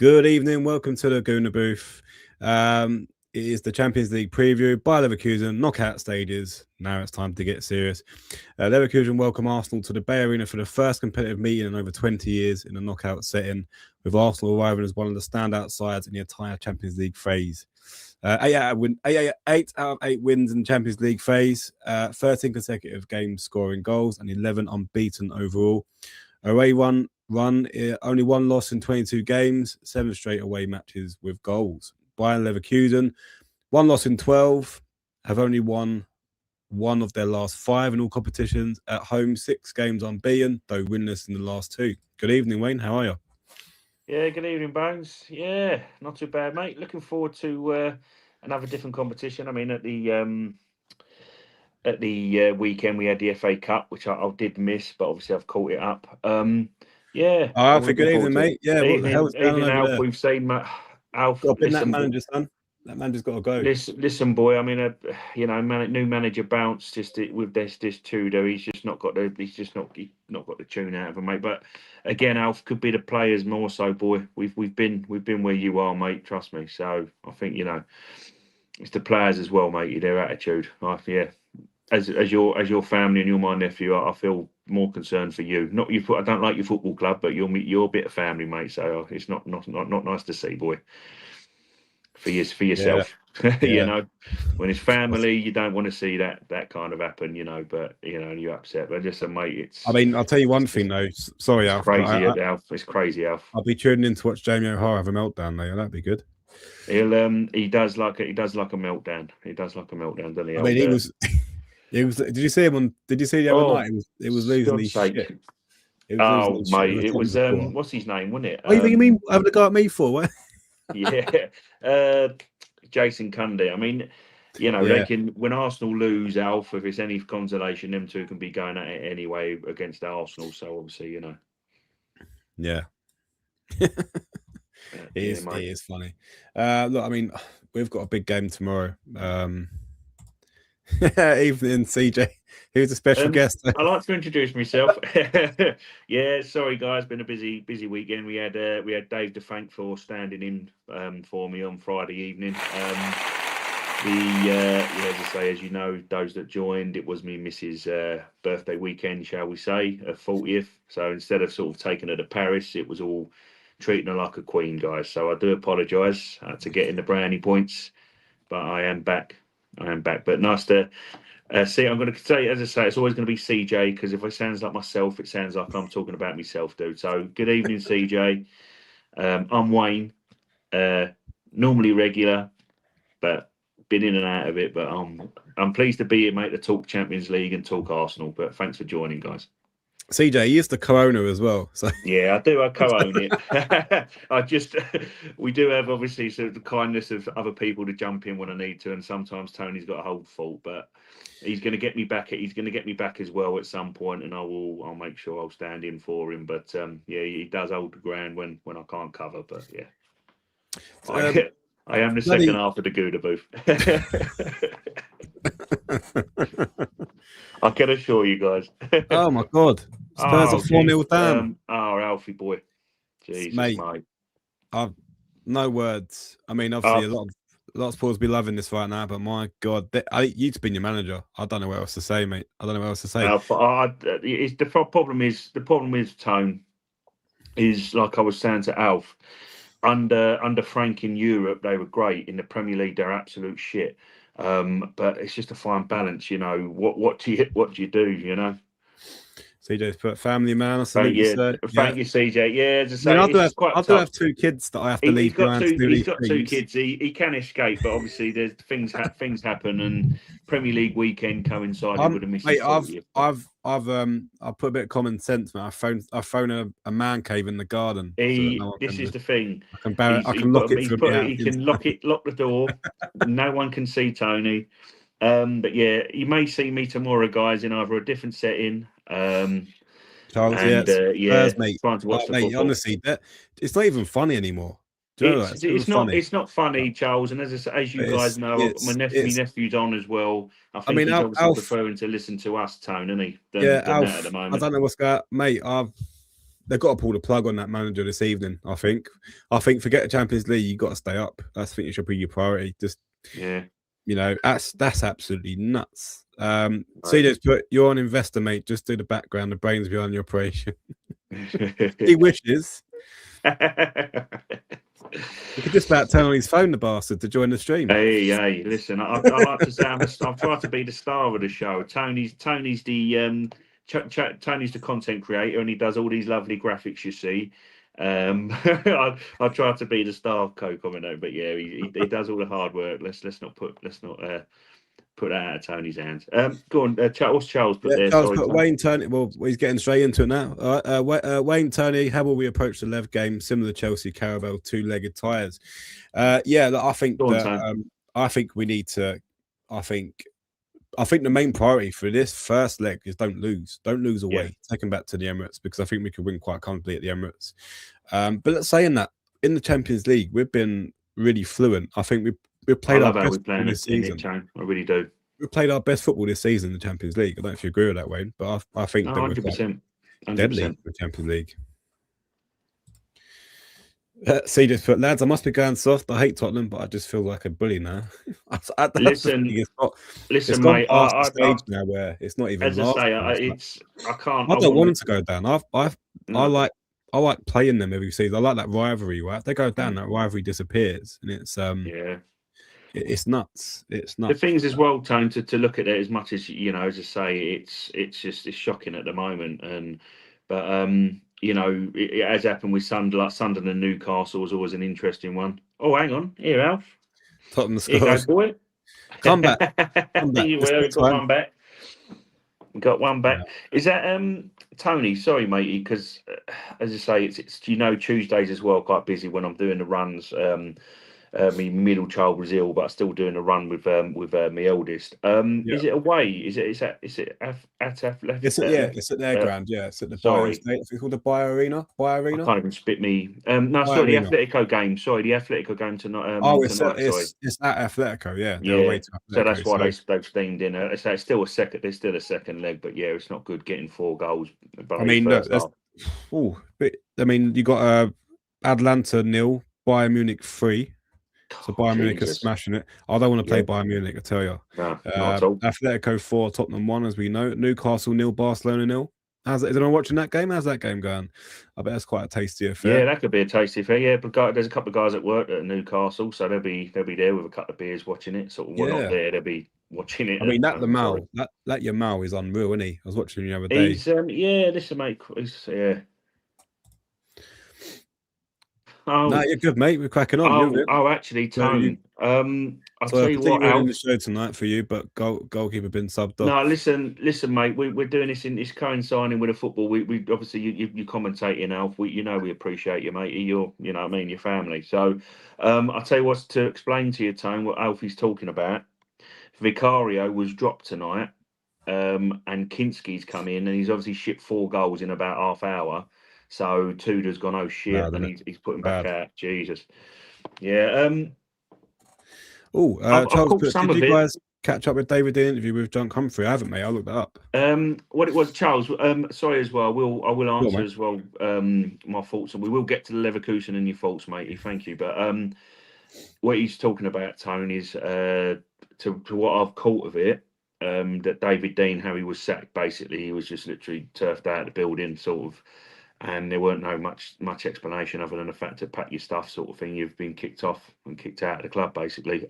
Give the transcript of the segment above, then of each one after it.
Good evening. Welcome to the Gooner Booth. It is the Champions League preview. Bayer Leverkusen knockout stages. Now it's time to get serious. Leverkusen welcome Arsenal to the Bay Arena for the first competitive meeting in over 20 years in a knockout setting, with Arsenal arriving as one of the standout sides in the entire Champions League phase. 8 out of 8 wins in the Champions League phase, 13 consecutive games scoring goals, and 11 unbeaten overall. Away run, only one loss in 22 games, 7 straight away matches with goals. Bayer Leverkusen, 1 loss in 12, have only won 1 of their last 5 in all competitions. At home, 6 games unbeaten, though winless in the last 2. Good evening, Wayne. How are you? Yeah, good evening, Bones. Yeah, not too bad, mate. Looking forward to another different competition. I mean, at the weekend we had the FA Cup, which I did miss, but obviously I've caught it up. Yeah. Alfie, good evening, mate. Yeah, what the hell's going on Evening, over Alf. there? We've seen Alf. Got to pin that Listen, manager, son. That manager's got to go. listen, boy. I mean, new manager bounced with this Tudor. He's just not got the tune out of him, mate. But again, Alf could be the players more so, boy. We've been where you are, mate. Trust me. So I think it's the players as well, mate. Their attitude. As your family and you're my nephew, I feel more concerned for you. Not you. I don't like your football club, but you're a bit of family, mate. So it's not nice to see, boy. For yourself, Yeah. when it's family, you don't want to see that kind of happen, But you're upset. But just mate, it's. I mean, I'll tell you one thing though. Sorry, Alf. Crazy, Alf. It's crazy, Alf. I'll be tuning in to watch Jamie O'Hara have a meltdown though. That'd be good. He does like a meltdown. He does like a meltdown, doesn't he? I mean, he was. Did you see him on? Did you see the other night? It was losing his shit. Oh, mate, it was what's his name, wasn't it? What do you mean having a go at me for? What? Yeah, Jason Cundy. I mean, they can, when Arsenal lose, Alf, if it's any consolation, them two can be going at it anyway against Arsenal. So obviously, Yeah. It is funny. Look, I mean, we've got a big game tomorrow. Evening, CJ. Who's a special guest? I'd like to introduce myself. Yeah, sorry guys, been a busy weekend. We had Dave to thank for standing in for me on Friday evening. As I say, as you know, those that joined, it was me and Mrs. Birthday weekend, shall we say, her 40th. So instead of sort of taking her to Paris, it was all treating her like a queen, guys. So I do apologise to get in the brownie points, but I am back. But nice to see. I'm going to say, as I say, it's always going to be CJ, because if it sounds like myself, it sounds like I'm talking about myself, dude. So good evening, CJ. I'm Wayne, normally regular, but been in and out of it. But I'm pleased to be here, mate, to talk Champions League and talk Arsenal. But thanks for joining, guys. CJ, he is the co-owner as well. So yeah, I do. I co-own it. We do have obviously sort of the kindness of other people to jump in when I need to, and sometimes Tony's got a whole fault, but he's going to get me back. He's going to get me back as well at some point, and I'll make sure I'll stand in for him. But yeah, he does hold the ground when I can't cover. But yeah, I am the second half of the Gooner Booth. I can assure you guys. Oh my God. Spurs are 4-0 down. Alfie boy. Jesus, mate. I've no words. I mean, obviously, a lot of supporters be loving this right now, but my God, you've been your manager. I don't know what else to say, mate. I don't know what else to say. The problem is Tone is, like I was saying to Alf, under Frank in Europe, they were great. In the Premier League, they're absolute shit. But it's just a fine balance, What do you do, CJ's put family man. Thank you, CJ. Yeah, as I say, I do have 2 kids that I have to leave behind. He's got 2 kids. He can escape, but obviously there's things happen, and Premier League weekend coincided with a missing. I've put a bit of common sense, man. I phone a man cave in the garden. This is the thing. I can lock it. He can lock the door. No one can see Tony. But yeah, you may see me tomorrow, guys, in either a different setting. Charles, Spurs, mate. Trying to watch the football. Honestly, it's not even funny anymore. It's not funny, Charles. And as you guys know, my nephew's on as well. I think he's obviously preferring to listen to us, Tone, isn't he? At the moment. I don't know what's going on, mate. they've got to pull the plug on that manager this evening. I think forget the Champions League, you got to stay up. I think it should be your priority. Just that's absolutely nuts. CJ's put, you're an investor, mate. Just do the background, the brains behind the operation. He wishes. He could just about turn on his phone, the bastard, to join the stream. Hey, listen, I like to say I've tried to be the star of the show. Tony's the Tony's the content creator, and he does all these lovely graphics you see. I try to be the star co-commentator, but yeah, he does all the hard work. Let's not put that out of Tony's hands. Go on, what's Charles put there? Charles put Wayne Tony. Well, he's getting straight into it now. Wayne Tony, how will we approach the Lev game? Similar to Chelsea Carabao, two-legged tires. I think I think we need to. I think the main priority for this first leg is don't lose away. Yeah. Take them back to the Emirates, because I think we could win quite comfortably at the Emirates. But let's say in the Champions League, we've been really fluent. I think we've played our best football this season. I really do. We played our best football this season in the Champions League. I don't know if you agree with that, Wayne, but I think that 100%, deadly in the Champions League. See, just put, lads, I must be going soft. I hate Tottenham, but I just feel like a bully now. Listen, mate. I stage now where it's not even. As I say, I can't. I don't want them to go down. I like playing them every season. I like that rivalry. Right, if they go down, that rivalry disappears, and it's it's nuts. It's nuts. The things as well, Tone, to look at it as much as as I say, it's shocking at the moment, but it has happened with Sunderland and Newcastle was always an interesting one. Oh, hang on. Here, Alf. Tottenham scores. Come back. Got one back. Got one back. Yeah. Is that Tony? Sorry, matey, because as I say, it's Tuesdays as well, quite busy when I'm doing the runs. My middle child was ill, but I'm still doing a run with my eldest. Is it away? Is it at Athletic? It's at their ground. Yeah, it's at the Bayer State. It's called the Bayer Arena. I can't even spit me. No, sorry, the Atletico game. Sorry, the Atletico game tonight. It's at Atletico. Yeah. So that's why they've steamed in. It's still a second. There's still a second leg, but yeah, it's not good getting 4 goals. I mean, you got Atlanta 0, Bayern Munich 3. So Bayern Munich is smashing it. I don't want to play Bayern Munich, I tell you. No, not at all. Atletico 4, Tottenham 1, as we know. Newcastle 0, Barcelona 0. Is anyone watching that game? How's that game going? I bet that's quite a tasty affair. Yeah, that could be a tasty affair. Yeah, but there's a couple of guys at work at Newcastle, so they'll be there with a couple of beers watching it. Sort of not there, they'll be watching it. I mean, that Yamal is unreal, isn't he? I was watching him the other day. Listen, mate. No, you're good, mate. We're cracking on. Actually, Tone. I'll tell you what, Al, in the show tonight for you, but goalkeeper been subbed off. No, listen, mate. We're doing this it's coinciding with the football. We obviously you commentating, Alf. We appreciate you, mate. You're your family. So, I'll tell you what's to explain to you, Tone, what Alfie's talking about. Vicario was dropped tonight, and Kinski's come in, and he's obviously shipped 4 goals in about half hour. So Tudor's gone, oh shit, and he's putting back out. Jesus. Yeah. Charles, did you guys catch up with David Dean interview with John Humphrey? I haven't, mate. I'll look that up. What it was, Charles, sorry as well. I will answer as well my thoughts, and we will get to the Leverkusen and your thoughts, matey. Thank you. But what he's talking about, Tone, is to what I've caught of it, that David Dean, how he was sacked, basically, he was just literally turfed out of the building, sort of. And there weren't much explanation other than the fact that pack your stuff sort of thing. You've been kicked off and kicked out of the club, basically.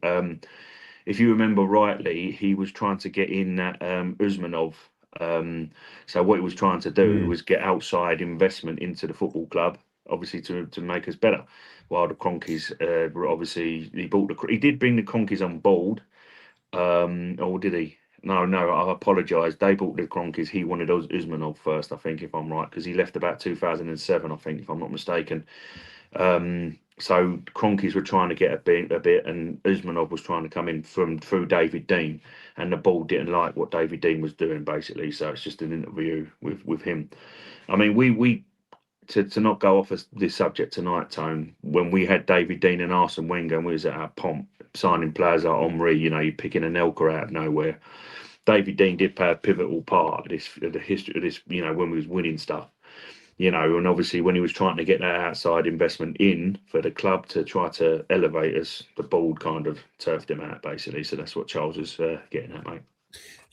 If you remember rightly, he was trying to get in that Usmanov. So what he was trying to do was get outside investment into the football club, obviously to make us better. While the Cronkies were obviously he did bring the Cronkies on board, or did he? No, I apologise. They bought the Cronkies. He wanted Usmanov first, I think, if I'm right, because he left about 2007, I think, if I'm not mistaken. So Cronkies were trying to get a bit, and Usmanov was trying to come in through David Dean, and the board didn't like what David Dean was doing, basically. So it's just an interview with him. I mean, we to not go off this subject tonight, Tone, when we had David Dean and Arsene Wenger, and we was at our pomp signing players like Omri, you're picking an Elka out of nowhere. David Dean did play a pivotal part of the history of this, when we was winning stuff. you know, and obviously when he was trying to get that outside investment in for the club to try to elevate us, the board kind of turfed him out basically. So that's what Charles is getting at, mate.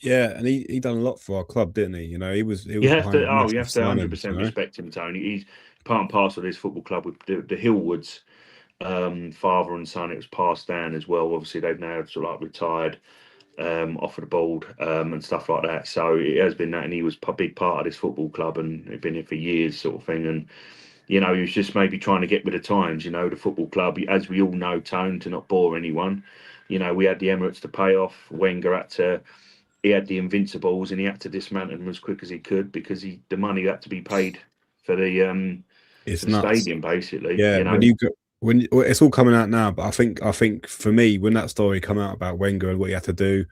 Yeah, and he done a lot for our club, didn't he? You know, he was You have behind to, you massive have to signings, 100% respect him, Tony. He's part and parcel of this football club with the Hillwoods, father and son. It was passed down as well. Obviously, they've now sort of like retired off of the board and stuff like that. So it has been that, and he was a big part of this football club and had been here for years, sort of thing. And you know, he was just maybe trying to get with the times. You know, the football club, as we all know, Tone, to not bore anyone. You know, we had the Emirates to pay off. Wenger he had the Invincibles, and he had to dismantle them as quick as he could because the money had to be paid for the it's the nuts. stadium, basically. Yeah, You know, well, it's all coming out now, but I think for me, when that story come out about Wenger and what he had to do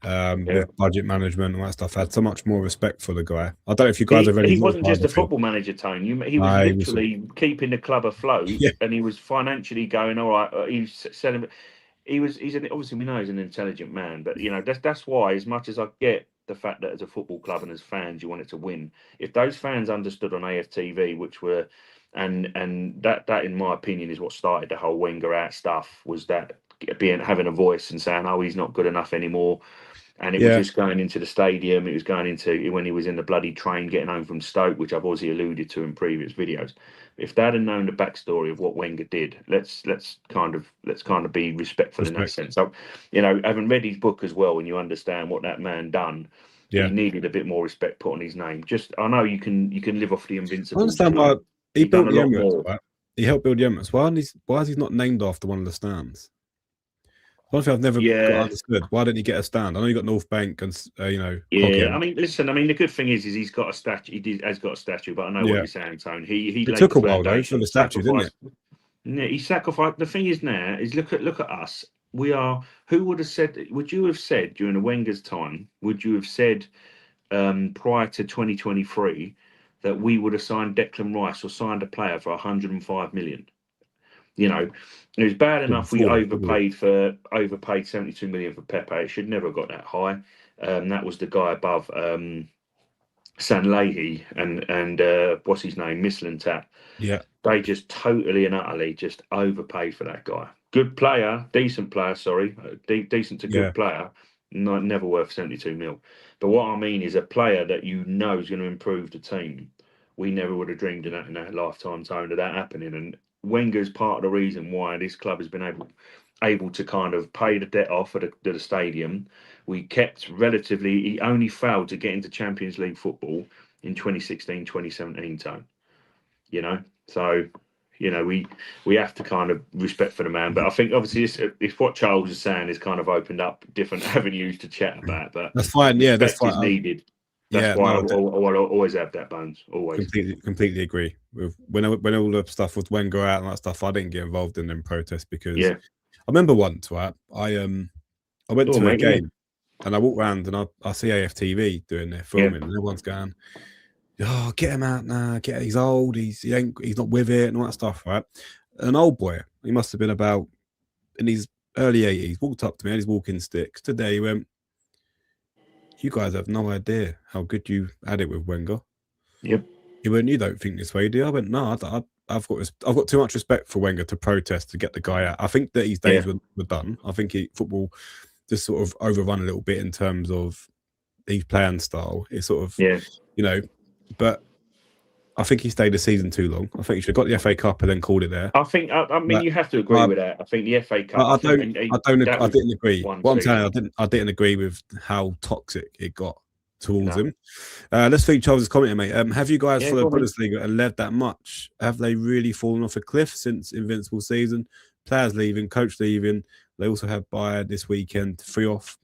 with budget management and all that stuff, I had so much more respect for the guy. I don't know if you guys have any. He wasn't just a football manager, Tone. He was literally keeping the club afloat, and he was financially going all right. He's selling. Obviously we know he's an intelligent man, but you know that's why, as much as I get the fact that as a football club and as fans you want it to win, if those fans understood on AFTV, which were and that in my opinion is what started the whole Wenger out stuff, was that having a voice and saying, oh, he's not good enough anymore. And it was just going into the stadium. It was going into when he was in the bloody train getting home from Stoke, which I've obviously alluded to in previous videos. If they'd have known the backstory of what Wenger did, let's kind of be respectful in that sense. So, you know, having read his book as well, and you understand what that man done, he needed a bit more respect put on his name. I know you can live off the Invincibles. I understand why he built the Emirates. Right? He helped build the Emirates. Why is he not named after one of the stands? One thing I've never got understood. Why didn't he get a stand? I know you got North Bank and you know. Yeah, I mean, listen. I mean, the good thing is he's got a statue. Has got a statue, but I know what you're saying, Tone. It took a while though for the statue, didn't it? Yeah, he sacrificed. The thing is now is look at us. We are. Who would have said? Would you have said during the Wenger's time? Would you have said prior to 2023 that we would have signed Declan Rice or signed a player for 105 million? You know, it was bad enough we overpaid 72 million for Pepe. It should never have got that high. That was the guy above Sanlehi and what's his name, Mislintat. Yeah, they just totally and utterly just overpaid for that guy. Good player, decent player. Sorry, decent to good player. Never worth 72 mil. But what I mean is a player that you know is going to improve the team. We never would have dreamed of that in our lifetime, Tone, of that happening. And Wenger's part of the reason why this club has been able to kind of pay the debt off at the stadium. We kept he only failed to get into Champions League football in 2016, 2017, Tone. You know, so you know we have to kind of respect for the man. But I think obviously if what Charles is saying is kind of opened up different avenues to chat about. But that's fine. Yeah, that's fine. Is needed. That's why I always have that, Bones. Always. Completely agree. When all the stuff was Wenger out and that stuff, I didn't get involved in them protests because I remember once, right? I went to a game and I walked around and I see AFTV doing their filming and everyone's going, oh, get him out now. He's old. He's not with it and all that stuff, right? An old boy, he must have been about in his early 80s, walked up to me on his walking sticks. Today he went, you guys have no idea how good you had it with Wenger. Yep. He went, you don't think this way, do you? I went, no, I've got too much respect for Wenger to protest to get the guy out. I think that his days were done. I think football just sort of overrun a little bit in terms of his playing style. It's sort of, you know, but I think he stayed a season too long. I think he should have got the FA Cup and then called it there. I think. I mean, you have to agree with that. I think the FA Cup. I didn't agree. What I'm saying, I didn't agree with how toxic it got towards him. Let's think Charles' comment, mate. Have you guys followed Bundesliga and led that much? Have they really fallen off a cliff since Invincible season? Players leaving, coach leaving. They also have Bayer this weekend, 3 off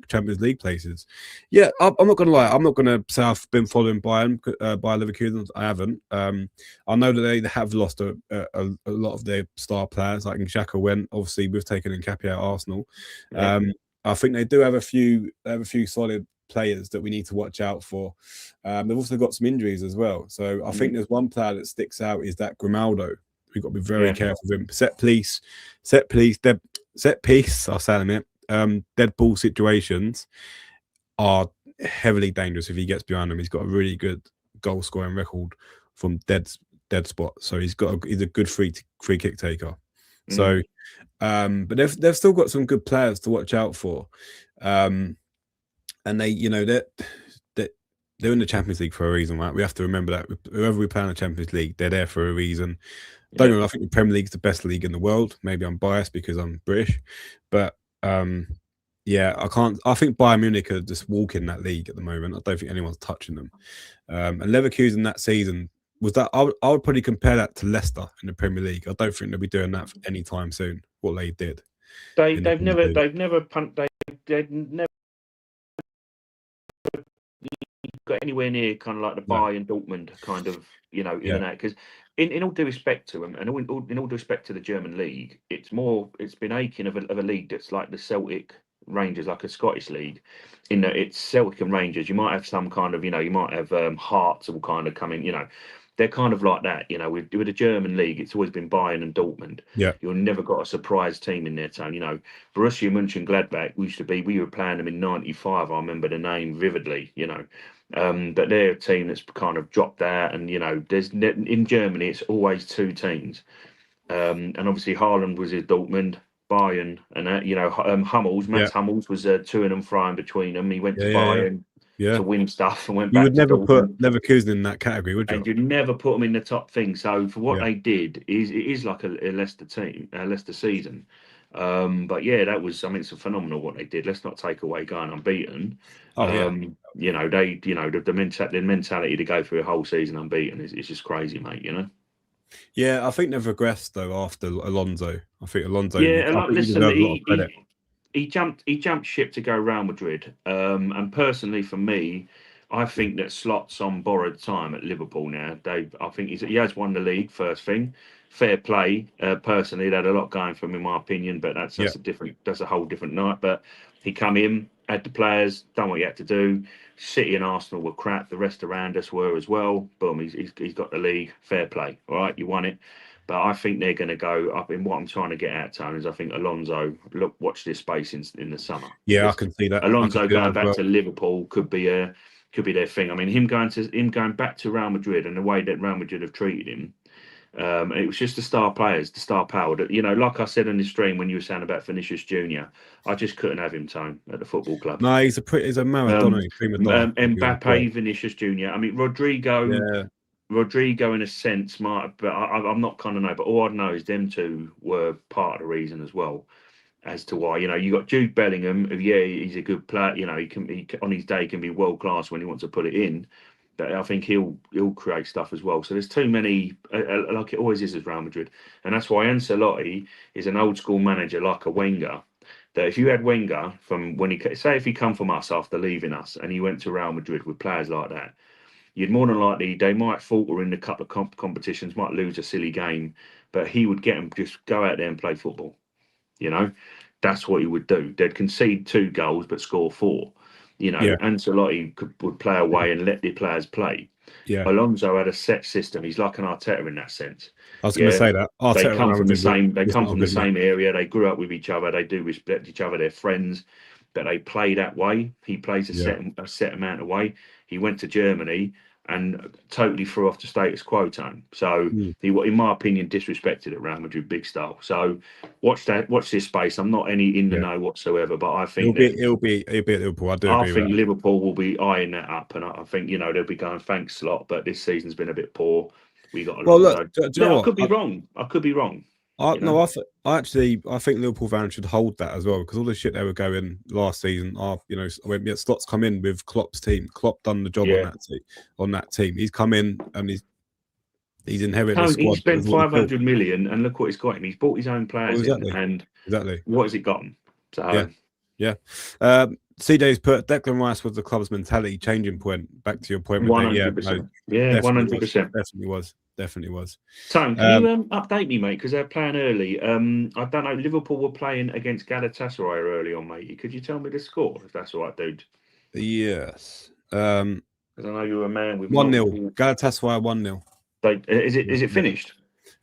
Champions League places. Yeah, I'm not going to lie. I'm not going to say I've been following Bayer Leverkusen. I haven't. I know that they have lost a lot of their star players. Like Xhaka went. Obviously, we've taken Nketiah at Arsenal. I think they do have a few solid players that we need to watch out for. They've also got some injuries as well. So I think there's one player that sticks out is that Grimaldo. We've got to be very careful with him. Set piece. I'll say in a minute. Dead ball situations are heavily dangerous if he gets behind them. He's got a really good goal scoring record dead spot. So he's a good free kick taker. So, but they've still got some good players to watch out for, and they're in the Champions League for a reason, right? We have to remember that whoever we play in the Champions League, they're there for a reason. Don't get me wrong, I think the Premier League's the best league in the world. Maybe I'm biased because I'm British, but yeah, I think Bayern Munich are just walking that league at the moment. I don't think anyone's touching them. And Leverkusen that season was that I would probably compare that to Leicester in the Premier League. I don't think they'll be doing that anytime soon. What they did, they've never got anywhere near kind of like the Bayern Dortmund kind of, in and out. Because in all due respect to them, and in all due respect to the German league, it's been aching of a league that's like the Celtic Rangers, like a Scottish league, in that it's Celtic and Rangers. You might have some kind of, you might have Hearts will kind of come in, they're kind of like that, with the German league, it's always been Bayern and Dortmund. Yeah. You've never got a surprise team in there, Tone. Borussia Mönchengladbach, we were playing them in '95. I remember the name vividly, but they're a team that's kind of dropped out, and there's in Germany it's always two teams, and obviously Haaland was his Dortmund, Bayern, and Hummels, Mats Hummels was to and fro in between them. He went to Bayern to win stuff and went back. You would never put Leverkusen in that category, would you? And you'd never put them in the top thing. So for what they did, it is like a Leicester team, Leicester season. But yeah, it's phenomenal what they did. Let's not take away going unbeaten. The mentality to go through a whole season unbeaten is just crazy, mate. Yeah, I think they've regressed though after Alonso. I think Alonso. Yeah, he jumped ship to go Real Madrid. And personally, for me, I think that Slot's on borrowed time at Liverpool now. I think he has won the league. First thing, fair play. Personally, they had a lot going for him, in my opinion. But that's a whole different night. But he come in, had the players, done what he had to do. City and Arsenal were crap. The rest around us were as well. Boom, he's got the league. Fair play. All right, you won it. But I think they're going to go up in what I'm trying to get at, Tony, is I think Alonso, watch this space in the summer. Yeah, I can see that. Alonso going back to Liverpool could be their thing. I mean, him going back to Real Madrid and the way that Real Madrid have treated him, it was just the star players, the star power. That like I said in the stream when you were saying about Vinicius Junior, I just couldn't have him, Tone, at the football club. No, he's a Maradona, prima donna. Mbappe, Vinicius Junior. I mean, Rodrigo. Yeah. Rodrigo, in a sense, might, but I'm not kind of know. But all I know is them two were part of the reason as well, as to why you got Jude Bellingham. He's a good player. He can on his day can be world class when he wants to put it in. But I think he'll create stuff as well. So there's too many, like it always is with Real Madrid, and that's why Ancelotti is an old school manager like a Wenger. That if you had Wenger from when if he come from us after leaving us and he went to Real Madrid with players like that, you'd more than likely, they might falter in a couple of competitions, might lose a silly game, but he would get them just go out there and play football. That's what he would do. They'd concede 2 goals but score 4. Ancelotti would play away and let the players play. Yeah. Alonso had a set system. He's like an Arteta in that sense. I was going to say that. Arteta, they come from the same area. They grew up with each other. They do respect each other. They're friends. But they play that way. He plays a set amount of way. He went to Germany and totally threw off the status quo time. So he, in my opinion, disrespected at Real Madrid big style. So watch this space. I'm not in the know whatsoever, but I think it'll be at Liverpool. I think Liverpool will be eyeing that up, and I think they'll be going thanks Slot. But this season's been a bit poor. We got a lot. I could be wrong. I could be wrong. I think Liverpool fans should hold that as well, because all the shit they were going last season. Slot's come in with Klopp's team. Klopp done the job on that team. He's come in and he's inherited the squad. He spent 500 million, and look what he's got him. He's bought his own players in, and what has it got him? So yeah. CJ's put Declan Rice was the club's mentality changing point. Back to your point, 100%. 100%. Definitely was. Tone, can you update me, mate? Because they're playing early. I don't know. Liverpool were playing against Galatasaray early on, mate. Could you tell me the score, if that's all right, dude? Yes. Because I know you're a man with 1-0. Galatasaray 1-0. Is it finished?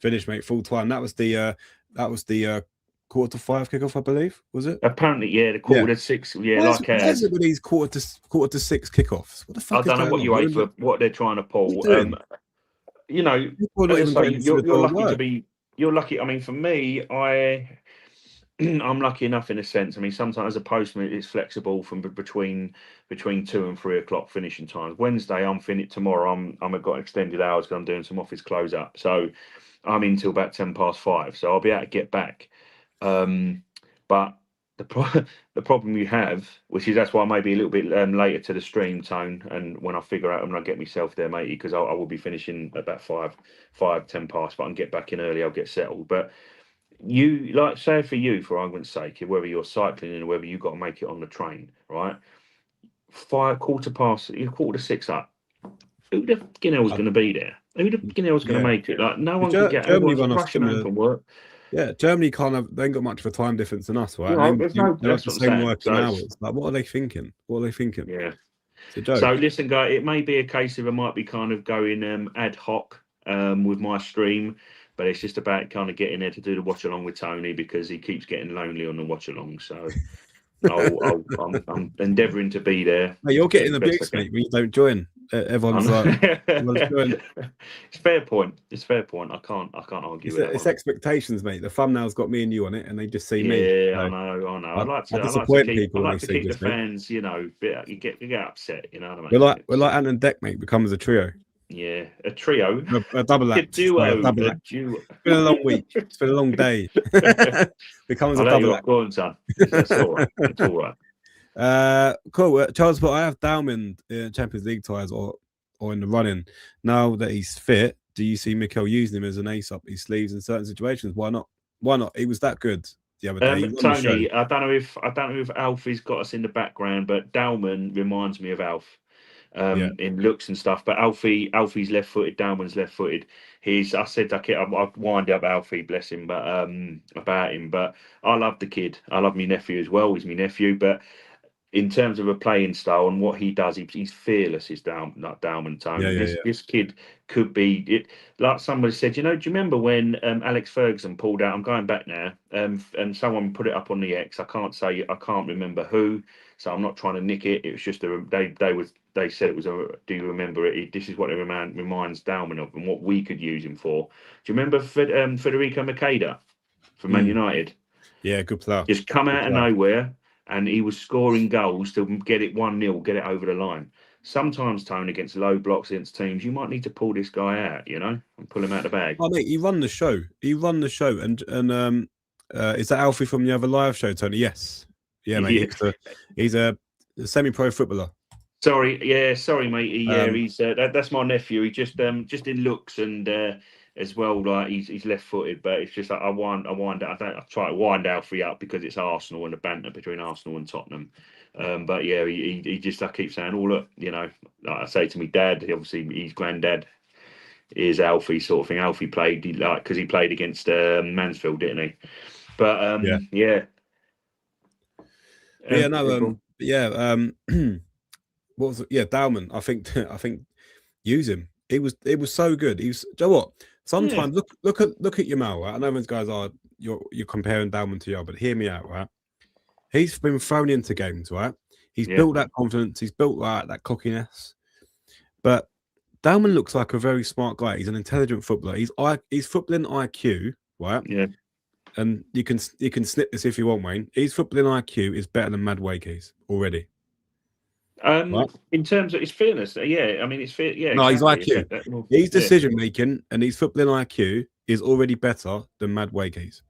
Finished, mate. Full time. That was the 4:45 kickoff, I believe. Was it? Apparently, yeah. The quarter to 6. Yeah, where's it with these quarter to 6 kickoffs? What the fuck? I don't know what you wait for. What they're trying to pull. you know, People are not as even I say, getting to the you're door of lucky to work. be. You're lucky. I mean, for me, I'm lucky enough in a sense. I mean, sometimes as a postman, it's flexible from between 2 and 3 o'clock finishing times. Wednesday, I'm finished. Tomorrow, I've got extended hours because I'm doing some office close up. So I'm in till about 5:10. So I'll be able to get back. But the problem you have, which is that's why I may be a little bit later to the stream, Tone, and when I figure out when I get myself there, matey, because I will be finishing about 5:10. But I can get back in early. I'll get settled. But you like say for you, for argument's sake, whether you're cycling and whether you've got to make it on the train, right? 5:15, 5:45 up. Who the fucking hell's Uh, going to be there? Who the fucking hell's going to Yeah, make it? Like no one can get. Germany Everyone's run a rushing home similar. from work. Yeah, Germany they ain't got much of a time difference than us, right? You And know, there's no. they have That's the what I'm same saying. working So it's, hours. Like, what are they thinking? What are they thinking? yeah. It's a joke. So listen, guy, it may be a case of I might be kind of going ad hoc with my stream, but it's just about kind of getting there to do the watch along with Tony because he keeps getting lonely on the watch along. So I'm endeavouring to be there Hey, you're as getting best I abuse, can. mate, when you don't join. Everyone's like, everyone's joining. It's fair point. It's fair point. I can't argue with that It's one. expectations, mate. The thumbnail's got me and you on it, and they just see me. Yeah, So I know. I disappoint people I when they like to see keep the just me. fans, you know, you get upset, you know what I We're mean? like Ant and Deck, mate. Becomes a trio, Yeah, a trio, a double a act. Sorry, a duo, double a act. duo. It's been a long week. It's been a long day. Becomes I a let you double off. act. Go on, son. It's all right. It's all right. Cool. Charles, but I have Dowman in Champions League ties or in the running. Now that he's fit, do you see Mikel using him as an ace up his sleeves in certain situations? Why not? Why not? He was that good the other day. He won the show. Tony, I don't know if Alfie's got us in the background, but Dowman reminds me of Alf. In looks and stuff, but Alfie's left-footed, Dowman's left-footed. I said I'd wind up Alfie, bless him, but about him. But I love the kid. I love my nephew as well. He's my nephew, but in terms of a playing style and what he does, he's fearless. Is Dowman Tone. This kid could be it. Like somebody said, do you remember when Alex Ferguson pulled out? I'm going back now, and someone put it up on the X. I can't remember who, so I'm not trying to nick it. It was just they said it was a. Do you remember it? This is what it reminds Dowman of, and what we could use him for. Do you remember Federico Makeda from Man United? Yeah, good player. Just come out of nowhere. And he was scoring goals to get it 1-0, get it over the line. Sometimes, Tone, against low blocks against teams, you might need to pull this guy out, and pull him out of the bag. Oh, mate, he run the show. And is that Alfie from the other live show, Tony? Yes. Yeah, mate. Yeah. He's a semi-pro footballer. Sorry, mate. He's that's my nephew. He just in looks and as well, like he's left-footed, but it's just like I try to wind Alfie up because it's Arsenal and the banter between Arsenal and Tottenham. But yeah, he just I keep saying, oh look, like I say to me, Dad. Obviously, his granddad is Alfie, sort of thing. Alfie played because he played against Mansfield, didn't he? But yeah. What was it? Yeah, Dowman. I think use him. It was so good. He was. Do you know what? Sometimes look at Yamal. Right? I know those guys are you're comparing Dowman to Yamal, but hear me out, right? He's been thrown into games, right? He's built that confidence. He's built that cockiness. But Dowman looks like a very smart guy. He's an intelligent footballer. He's footballing IQ, right? Yeah. And you can snip this if you want, Wayne. His footballing IQ is better than Madueke's already. Right? In terms of his fairness, yeah, I mean it's fair. Yeah, no, exactly. his IQ, his decision making, and his footballing IQ is already better than Madueke's.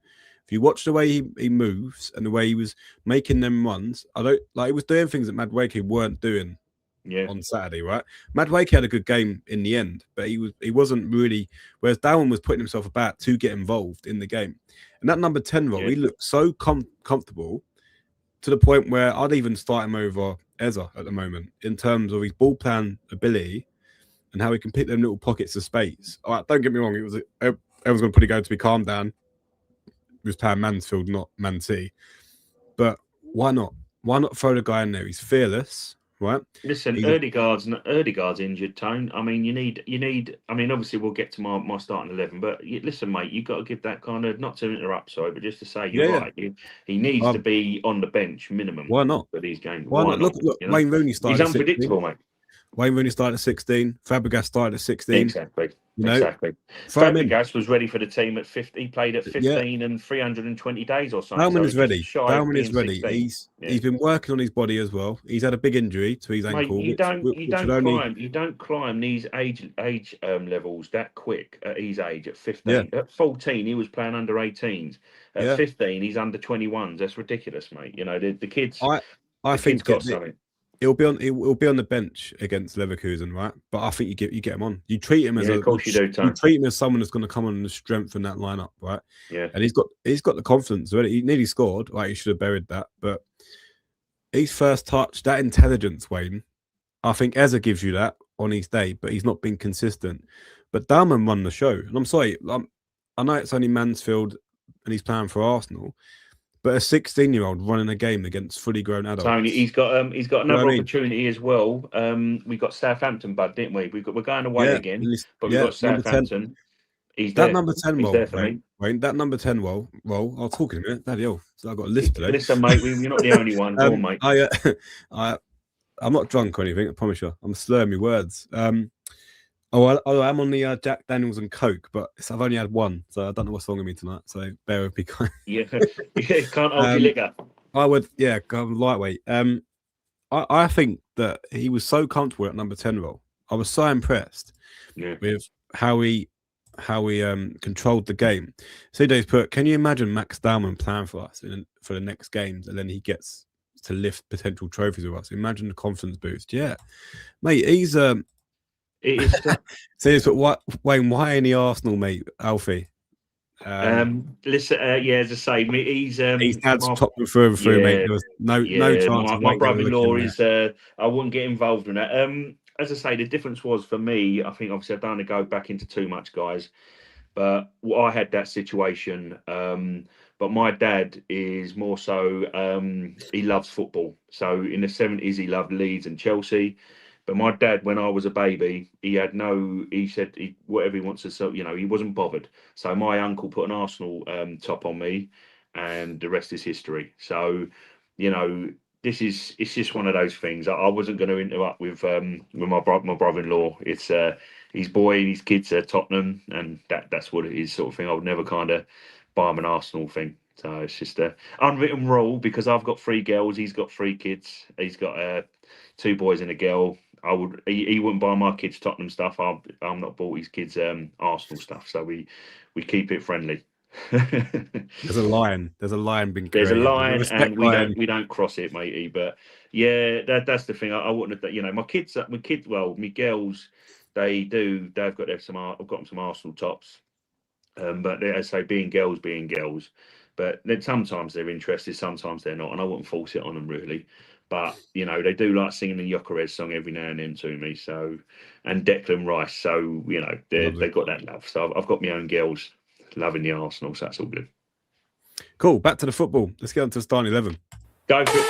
If you watch the way he moves and the way he was making them runs, he was doing things that Madueke weren't doing on Saturday, right? Madueke had a good game in the end, but he wasn't really. Whereas Dowman was putting himself about to get involved in the game, and that number 10 role, he looked so comfortable to the point where I'd even start him over Eza at the moment in terms of his ball plan ability and how he can pick them little pockets of space. All right, don't get me wrong, everyone's going to probably go to be calm down. He was playing Mansfield, not Man City. But why not? Why not throw the guy in there? He's fearless, right? Listen, Erdegaard's injured, Tone. I mean, you need. I mean, obviously, we'll get to my starting 11. But listen, mate, you've got to give that kind of not to interrupt, sorry, but just to say you're right. He needs to be on the bench minimum. Why not For these games? Why not? Look, you Wayne Rooney started. He's unpredictable, mate. Wayne Rooney started at 16. Fabregas started at 16. Exactly. You know, Exactly. throw him in. Fabregas was ready for the team at 50. He played at Yeah, 15 and 320 days or something. Dowman So is just ready. shy of Dowman being is ready. 16. He's been working on his body as well. He's had a big injury to his Mate, ankle, you which would only don't climb these age levels that quick at his age at 15. yeah At 14, he was playing under 18s. At yeah. 15, he's under 21s. That's ridiculous, mate. You know, the kids I the kid's think got something. He'll be on the bench against Leverkusen, right? But I think you get him on. You treat him as Of course you do, Tom. you treat him as someone that's going to come on and strengthen that lineup, right? Yeah. And he's got the confidence already. He nearly scored, right? He should have buried that, but his first touch, that intelligence, Wayne. I think Eza gives you that on his day, but he's not been consistent. But Dowman won the show, and I'm sorry, I know it's only Mansfield and he's playing for Arsenal. But a 16-year-old running a game against fully grown adults. Tony, he's got another I mean? opportunity as well. We got Southampton, bud, didn't we? We're going away again, but we've got Southampton. He's that there. number 10 He's role, there for me. Wayne, that number 10 role. I'll talk in a minute. Daddy, so I've got a list today. Listen, mate, you're not the only one. Go on, mate. I'm not drunk or anything. I promise you. I'm slurring my words. I'm on the Jack Daniels and Coke, but I've only had one, so I don't know what's wrong with me tonight. So bear with me. Yeah, can't hold your liquor. I would, go lightweight. I think that he was so comfortable at number 10 role. I was so impressed with how he controlled the game. CJ's put, can you imagine Max Dowman playing for us for the next games, and then he gets to lift potential trophies with us? Imagine the confidence boost. Yeah, mate, he's It is. So what, Wayne? Why any Arsenal, mate? Alfie. Listen, as I say, he's dad's top through and through, mate. There was no chance. My brother-in-law is. I wouldn't get involved in that. As I say, the difference was for me. I think obviously I don't want to go back into too much, guys, but I had that situation. But my dad is more so. He loves football. So in the 70s, he loved Leeds and Chelsea. But my dad, when I was a baby, he said whatever he wants to, so he wasn't bothered. So my uncle put an Arsenal top on me, and the rest is history. So, it's just one of those things. I wasn't going to interrupt with my brother-in-law. It's his boy and his kids are Tottenham, and that's what it is, sort of thing. I would never kind of buy him an Arsenal thing. So it's just a unwritten rule, because I've got 3 girls, he's got 3 kids, he's got 2 boys and a girl. He wouldn't buy my kids Tottenham stuff. I'm not bought his kids Arsenal stuff. So we keep it friendly. There's a line being created. There's a line, and we don't cross it, matey. But yeah, that's the thing. I wouldn't have. My kids. Well, my girls, they've got I've got them some Arsenal tops. But as I say, being girls. But then sometimes they're interested, sometimes they're not, and I wouldn't force it on them really. But they do like singing the Jokeres song every now and then to me. So, and Declan Rice. So they've got that love. So I've got my own girls loving the Arsenal. So that's all good. Cool. Back to the football. Let's get on to the starting 11. Go for it.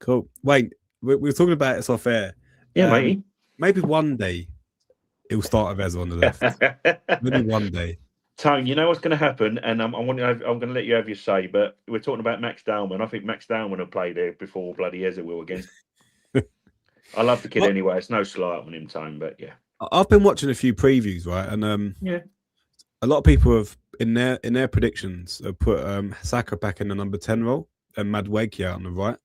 Cool. Wait, we were talking about it off air. Yeah, mate. Maybe one day he'll start with Eza on the left. Maybe one day. Tone, you know what's going to happen, and I'm going to let you have your say, but we're talking about Max Dowman. I think Max Dowman will play there before bloody Eza will again. I love the kid anyway. It's no slight on him, Tone, but yeah. I've been watching a few previews, right? And a lot of people have in their predictions have put Saka back in the number 10 role and Madueke out on the right.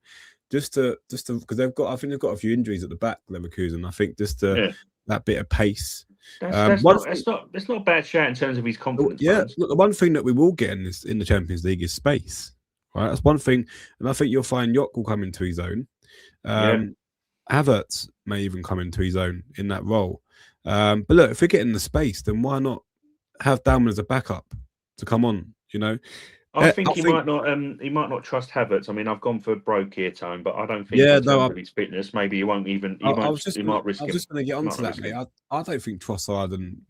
Just to because I think they've got a few injuries at the back, Leverkusen. I think that bit of pace. That's not a bad shout in terms of his confidence. Yeah, look, the one thing that we will get in the Champions League is space. Right, that's one thing, and I think you'll find York will come into his own. Havertz may even come into his own in that role. But look, if we're getting the space, then why not have Dowman as a backup to come on? I think he might not trust Havertz. I mean, I've gone for broke here, Tone, but I don't think in terms of his fitness, maybe he won't even. He might risk it. I was just going to get onto that, mate. I don't think Trossard and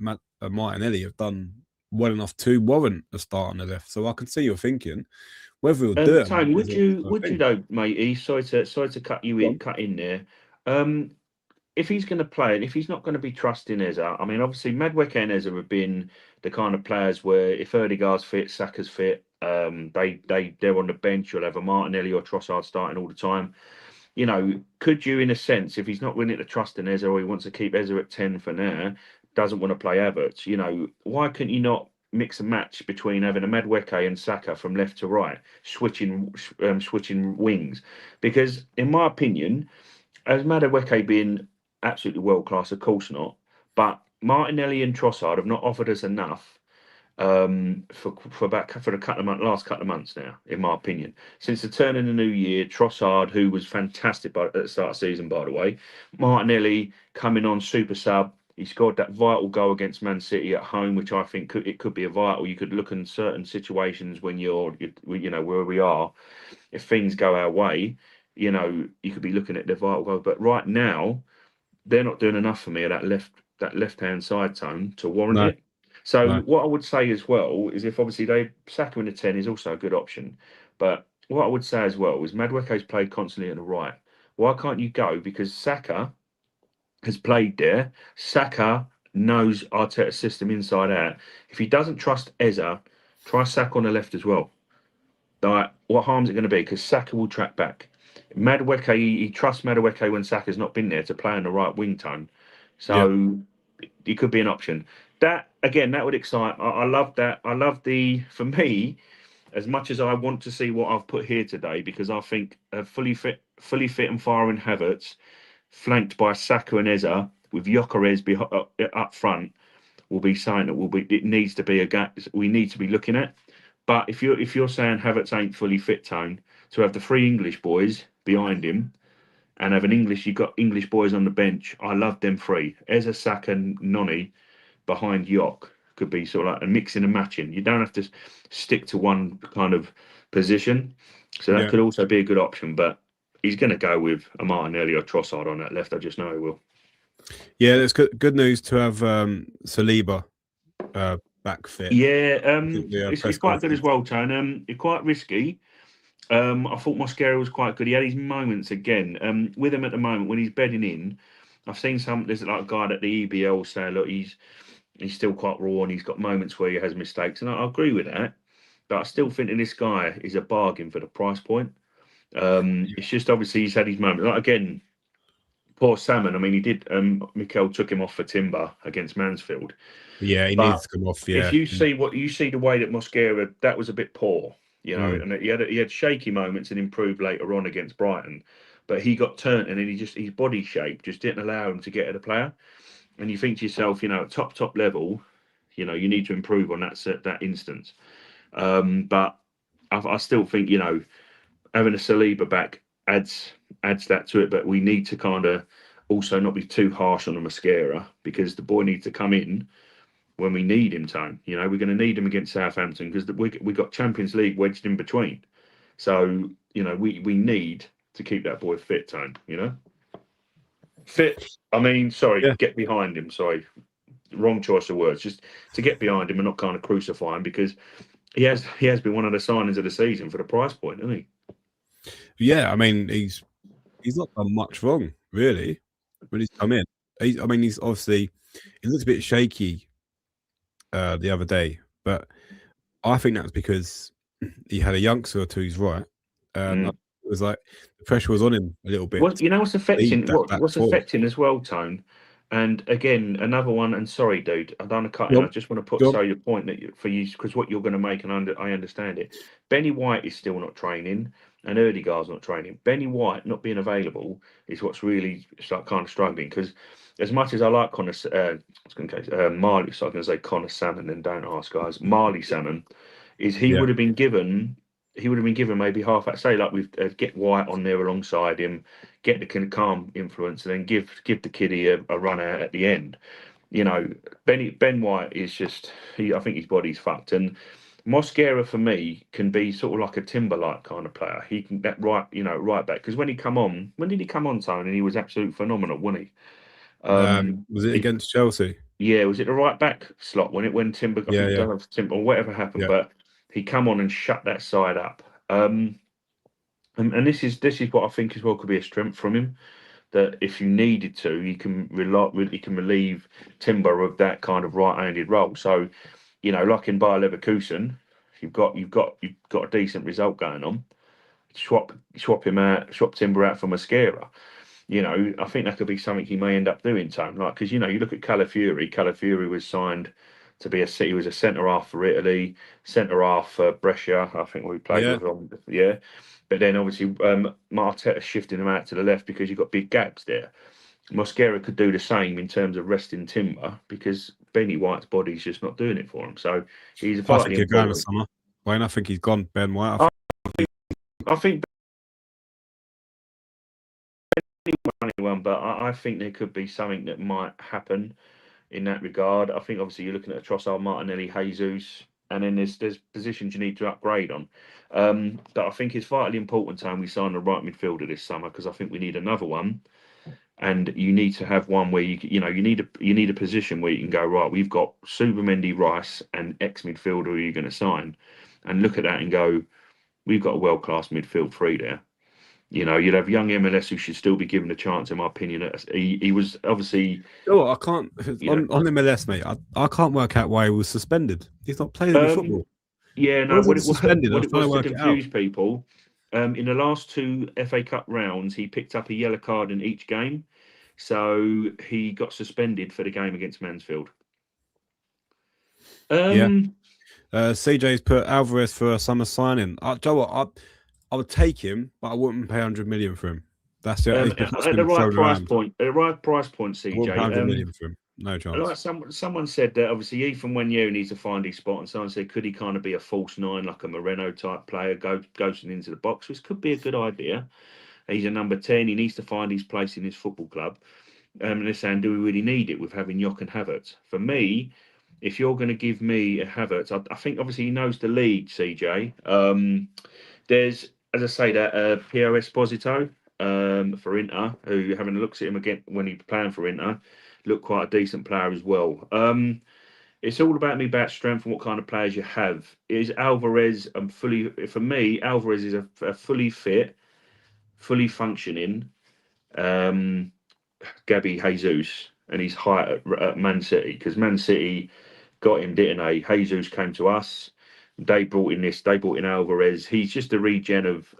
Martinelli have done well enough to warrant a start on the left. So I can see you're thinking whether he'll do it. Tone, would you though, matey? Sorry to cut in there. if he's going to play and if he's not going to be trusting Eza, I mean, obviously Madueke and Eza have been the kind of players where if Erdegaard's fit, Saka's fit, they're on the bench. You'll have a Martinelli or Trossard starting all the time. You know, could you, in a sense, if he's not willing to trust in Eza or he wants to keep Eza at 10 for now, doesn't want to play Havertz, you know, why couldn't you not mix a match between having a Madueke and Saka from left to right, switching wings? Because, in my opinion, as Madueke being absolutely world class, of course not, but Martinelli and Trossard have not offered us enough for last couple of months now, in my opinion. Since the turn in the new year, Trossard, who was fantastic at the start of the season, by the way, Martinelli coming on super sub. He scored that vital goal against Man City at home, which I think could be a vital. You could look in certain situations when you know, where we are, if things go our way, you know, you could be looking at the vital goal. But right now, they're not doing enough for me at that left hand side, Tone, to warrant No, it. So no. what I would say as well is if obviously they Saka in the 10 is also a good option. But what I would say as well is Madueke's played constantly on the right. Why can't you go? Because Saka has played there. Saka knows Arteta's system inside out. If he doesn't trust Eza, try Saka on the left as well. Like, what harm's it going to be? Because Saka will track back. Madueke, he trusts Madueke when Saka's not been there to play on the right wing tone. Yeah, So it could be an option. That again, that would excite. I love that. I love for me, as much as I want to see what I've put here today, because I think a fully fit and firing Havertz, flanked by Saka and Eza, with Gyökeres up front, will be something that will be. It needs to be a gap we need to be looking at. But if you're saying Havertz ain't fully fit, Tone, to have the three English boys behind him and have you've got English boys on the bench. I love them three. Eza, Saka, and Noni behind Yok could be sort of like a mixing and matching. You don't have to stick to one kind of position. So that yeah, could also be a good option. But he's going to go with a Martinelli or Trossard on that left. I just know he will. yeah. It's good news to have Saliba back fit. Yeah, I think the it's press quite good as conference. well, Tone. It's quite risky. I thought Mosquera was quite good. He had his moments again. With him at the moment when he's bedding in, I've seen there's like a guy at the EBL say, look, he's still quite raw and he's got moments where he has mistakes, and I agree with that. But I still think that this guy is a bargain for the price point. It's just obviously he's had his moments. Like again, poor Salmon. I mean, he did. Mikel took him off for timber against Mansfield. Yeah, he But needs to come off. if Yeah. you see the way that Mosquera, that was a bit poor, you know, Mm. and he had shaky moments and improved later on against Brighton, but he got turned and then his body shape just didn't allow him to get at a player. And you think to yourself, you know, at top level, you know, you need to improve on that instance. But I still think, you know, having a Saliba back adds that to it, but we need to kind of also not be too harsh on the Mosquera because the boy needs to come in when we need him, Tone. You know, we're going to need him against Southampton because we got Champions League wedged in between. So, you know, we need to keep that boy fit, Tone, you know? Fit, I mean, sorry, Yeah, get behind him. Sorry, wrong choice of words. Just to get behind him and not kind of crucify him because he has been one of the signings of the season for the price point, hasn't he? yeah. I mean, he's not done much wrong really when he's come in. I mean, he's obviously he looks a bit shaky the other day, but I think that's because he had a youngster to his right, and it Mm. was like the pressure was on him a little bit What to you know? What's lead affecting that back what's four. affecting as well, Tone. And again, another one. And sorry, dude, I don't want to cut in. I Go just want to on, say your point that for you because what you're going to make, and I understand it. Benny White is still not training, and Erdegaard's not training. Benny White not being available is what's really kind of struggling. Because as much as I like Connor, I was going to say Marley, so I was going to say Connor Salmon, and don't ask guys. Marley Salmon is yeah, he would have been given maybe half that. Say like with get White on there alongside him, get the kind of calm influence, and then give the kiddie a run out at the end. You know, Ben White is just I think his body's fucked. And Mosquera for me can be sort of like a Timberlake kind of player. He can that right, you know, right back. Because when did he come on, Tone? And he was absolutely phenomenal, wasn't he? was it He against Chelsea? yeah, was it the right back slot when Timber? I Yeah, think yeah, don't know if Timber or whatever happened, yeah. but he come on and shut that side up. And this is what I think as well could be a strength from him that if you needed to, you can relieve Timber of that kind of right-handed role. So, you know, like in Bayer Leverkusen, you've got a decent result going on. Swap Timber out for Mosquera. You know, I think that could be something he may end up doing, Tone. Like, because, you know, you look at Calafiori. Calafiori was signed to be he was a centre half for Italy, centre half for Brescia. I think we played with him. Yeah. But then obviously Marteta shifting him out to the left because you've got big gaps there. Mosquera could do the same in terms of resting Timber because Benny White's body's just not doing it for him. So he's I think vitally he's going important. this summer. Wayne, I think he's gone. Ben White. I think anyone, but I think there could be something that might happen in that regard. I think obviously you're looking at Trossard, Martinelli, Jesus, and then there's positions you need to upgrade on. But I think it's vitally important time we sign the right midfielder this summer because I think we need another one. And you need to have one where you need a position where you can go, right, we've got Subamendi, Rice, and ex midfielder who you're going to sign, and look at that and go, we've got a world class midfield three there. You know, you'd have young MLS who should still be given a chance, in my opinion. He was obviously. Oh, I can't on MLS, mate. I can't work out why he was suspended. He's not playing any football. Yeah, no. What it was to confuse people. In the last two FA Cup rounds, he picked up a yellow card in each game, so he got suspended for the game against Mansfield. CJ's put Alvarez for a summer signing. Joe, what? I would take him, but I wouldn't pay 100 million for him. That's it. At the right price point. At the right price point, CJ. 100 million for him. No chance. Like someone said that obviously Ethan Wenger needs to find his spot, and someone said could he kind of be a false nine, like a Moreno type player, ghosting into the box, which could be a good idea. He's a number 10. He needs to find his place in his football club. And they're saying, do we really need it with having Jock and Havertz? For me, if you're going to give me a Havertz, I think obviously he knows the league, CJ. There's, as I say, that Piero Esposito for Inter, who having a look at him again when he's playing for Inter, looked quite a decent player as well. It's all about strength and what kind of players you have. Is Alvarez for me, Alvarez is a fully fit, fully functioning Gabby Jesus and his height at Man City, because Man City got him, didn't they? Jesus came to us. They brought in Alvarez. He's just a regen of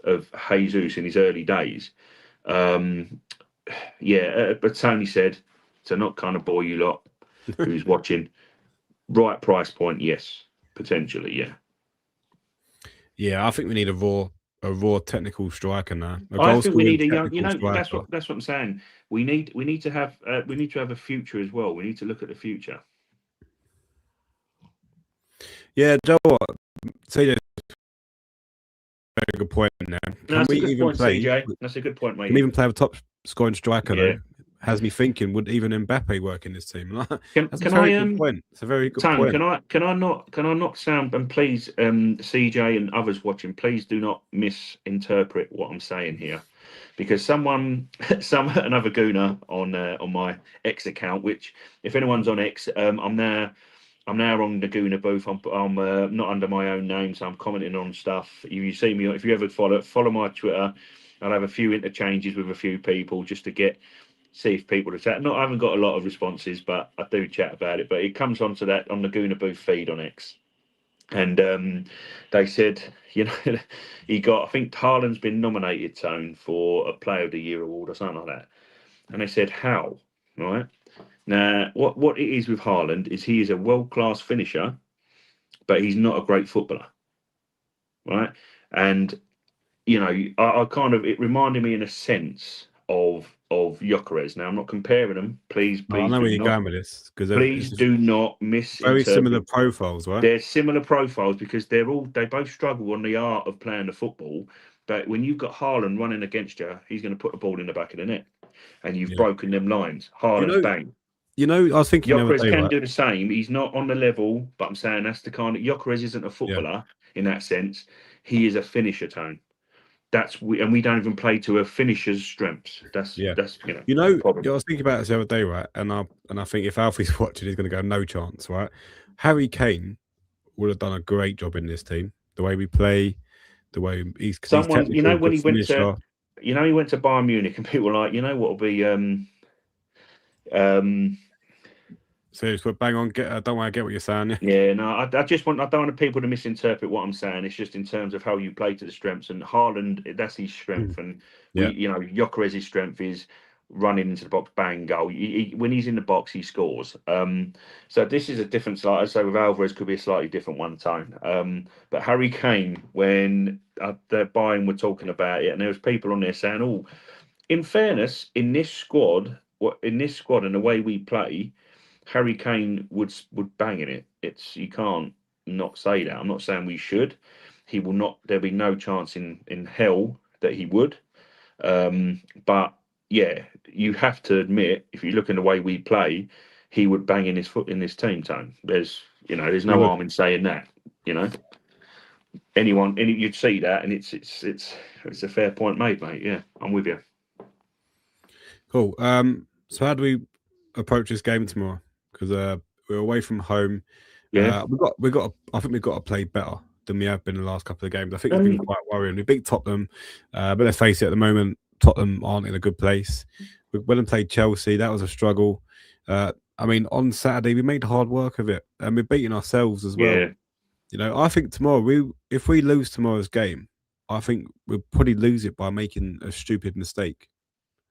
Jesus in his early days. But Tony said, to not kind of bore you lot who's watching, right price point, yes, potentially, yeah. Yeah, I think we need a raw technical striker now. I think we need a young. You know, that's what I'm saying. We need to have a future as well. We need to look at the future. Yeah, Joe, CJ, very good point now. That's a good point, CJ. That's a good point, mate. Can we even play a top scoring striker though? Has me thinking, would even Mbappe work in this team? That's a very good point. It's a very good point. Can I not sound, and please, CJ and others watching, please do not misinterpret what I'm saying here, because another Gooner on my X account, which if anyone's on X, I'm now on the Gooner Booth. I'm not under my own name, so I'm commenting on stuff. You see me, if you ever follow my Twitter, I'll have a few interchanges with a few people just to see if people are chat. I haven't got a lot of responses, but I do chat about it. But it comes onto that on the Gooner Booth feed on X, and they said, you know, I think Haaland's been nominated, Tone, for a Player of the Year award or something like that. And they said, how? Right now, what it is with Haaland is he is a world class finisher, but he's not a great footballer, right? And you know, it reminded me in a sense of Gyökeres. Now, I'm not comparing them. Please. I know where you're going with this, because please do not misinterpret. Very similar profiles, right? They're similar profiles because they both struggle on the art of playing the football. But when you've got Haaland running against you, he's going to put the ball in the back of the net, and you've broken them lines. Haaland, bang. You know, I was thinking Gyökeres can do the same. He's not on the level, but I'm saying that's the kind of Gyökeres isn't a footballer in that sense. He is a finisher, Tone. And we don't even play to a finisher's strengths. That's I was thinking about this the other day, right? And I think if Alfie's watching, he's going to go, no chance, right? Harry Kane would have done a great job in this team. The way we play, the way he's someone, you know, when he went to you know, he went to Bayern Munich, and people were like, you know, what will be So bang on. Don't want to get what you're saying. Yeah, no, I don't want people to misinterpret what I'm saying. It's just in terms of how you play to the strengths. And Haaland, that's his strength. And Yeah. Gyökeres's strength is running into the box, bang, goal. When he's in the box, he scores. So this is a different side. So with Alvarez, could be a slightly different one tone. But Harry Kane, when the Bayern were talking about it, and there was people on there saying, "Oh, in fairness, in this squad, and the way we play." Harry Kane would bang in it. You can't not say that. I'm not saying we should. He will not. There'll be no chance in hell that he would. But yeah, you have to admit, if you look in the way we play, he would bang in his foot in this team. Tone. There's no harm in saying that. You'd see that, and it's a fair point made, mate. Yeah, I'm with you. Cool. So how do we approach this game tomorrow? Because we're away from home. Yeah. we got. I think we've got to play better than we have been in the last couple of games. I think it's been quite worrying. We beat Tottenham, but let's face it. At the moment, Tottenham aren't in a good place. We went and played Chelsea. That was a struggle. I mean, on Saturday we made hard work of it, and we're beating ourselves as well. Yeah. I think tomorrow if we lose tomorrow's game, I think we'll probably lose it by making a stupid mistake.